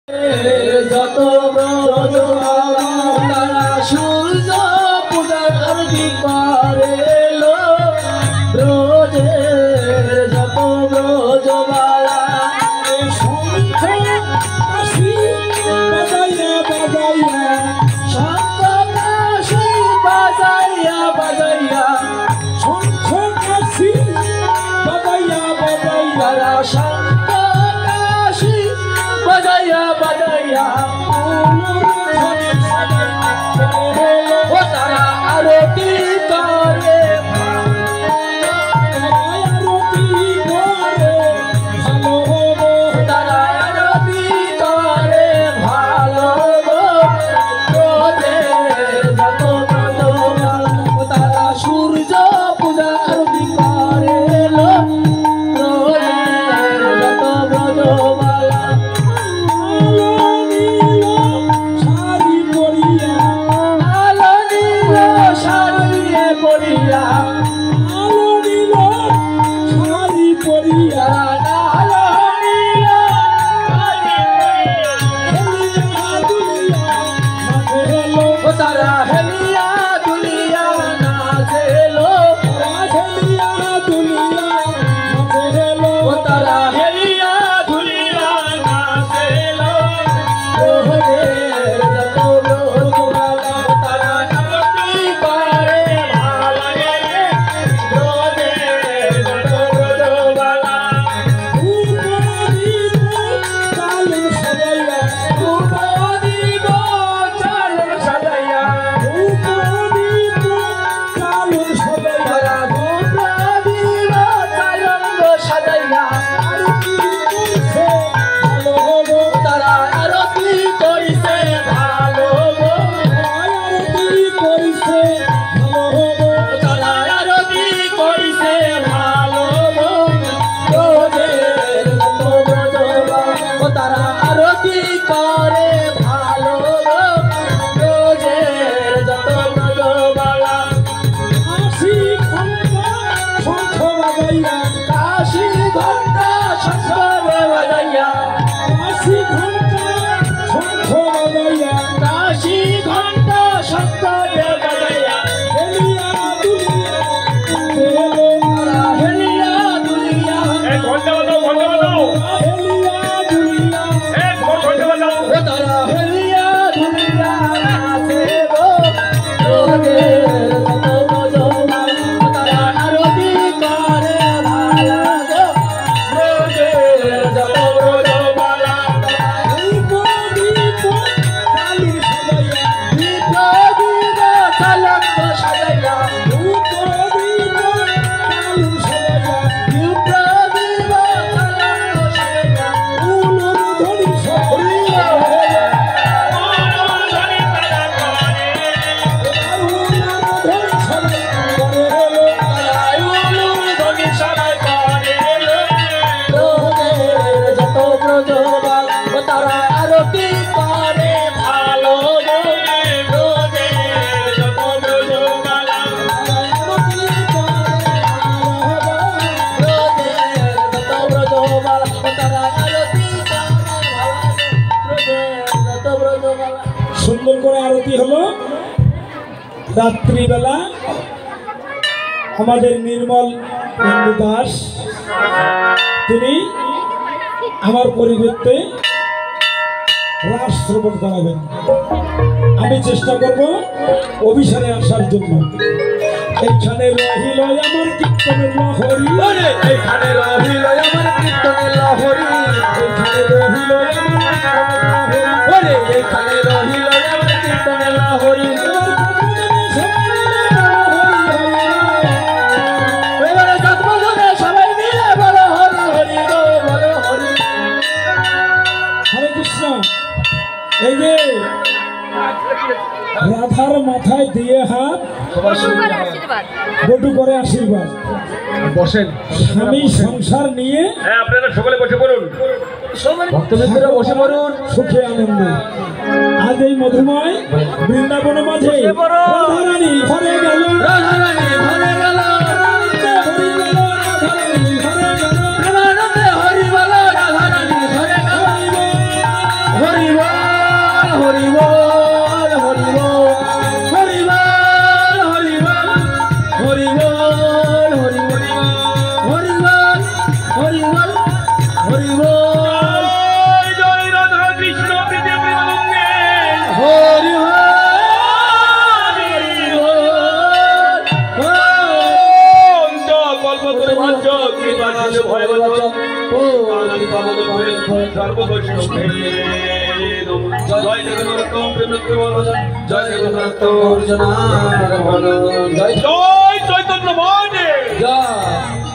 যত ব্রজ তারা সূর্য পূজার আরতি করে লো ব্রজের যত ব্রজ বালা শঙ্খ কাশি বাজাইয়া বাজাইয়া শঙ্খ কাশি বাজাইয়া বাজাইয়া শঙ্খ কাশি বাজাইয়া বাজাইয়া শঙ্খ কাশি বাজাইয়া বাজাইয়া ও তারা আরতি করে তারা আরতি করে ভালো যত তারা সূর্য পূজা আরতি করে যত ব্রজবালা তারা হেলিয়া দুলিয়া নাচেলো হেলিয়া দুলিয়া নাচেলো তারা হেলিয়া দুলিয়া নাচেলো তারা আরতি করে ভালো লাগে ব্রজবালা তারা আরতি করে ভালো ব্রজের যত ব্রজবালা কাশি ঘণ্টা শঙ্খ বাজাইয়া কাশি ঘণ্টা শঙ্খ বাজাইয়া কাশি ঘণ্টা শঙ্খ বাজাইয়া কাশি ঘণ্টা শঙ্খ বাজাইয়া হেলিয়া দুলিয়া হেলিয়া দুলিয়া ঘণ্টা বাজাও ঘণ্টা বাজাও তারা হেলিয়া দুলিয়া নাচে গো ব্রজের যত ব্রজবালা তারা আরতি করে ভালো গো ব্রজের যত ব্রজবালা দীপ দীপ চালক সাজাইয়া দীপ তারা আরতি করে ভালো সুন্দর করে আরতি হলো রাত্রিবেলা। আমাদের নির্মল ইন্দু দাস তিনি আমার পরিবর্তে রাস শ্রবণ করাবেন। আমি চেষ্টা করব অভিসারে আসার জন্য। এইখানে রহিল আমার কীর্তনের লহরী, এইখানে রহিল আমার কীর্তনের লহরী, এইখানে রহিল এইখানে রহিল আমার কীর্তনের লহরী। এবারে জন্মজনে সবাই মিলে বলো হরি হরি গো বলো হরি। হরে কৃষ্ণ। এই যে রাধার মাথায় দিয়ে হাত বটু করে আশীর্বাদ। বসেন স্বামী সংসার নিয়ে হ্যাঁ আপনারা সকলে বসে পড়ুন, ভক্তবৃন্দরা বসে পড়ুন সুখে আনন্দে। আজ এই মধুময় বৃন্দাবনের মাঝে রাধারানী ঘরে গেল, রাধারানী ঘরে গেল, রাধারানী ঘরে গেল, হরি বলো রাধারানী ঘরে গেল, হরি কালে ভয় বাঁচা ও কালী পাবন ভয় সর্ব বৈষ্ণবে নমঃ জয় জগন্নাথ প্রেমকে বলো জয় জগন্নাথ অর্জনা বলো জয় জয় চৈতন্য মহাদেব জয়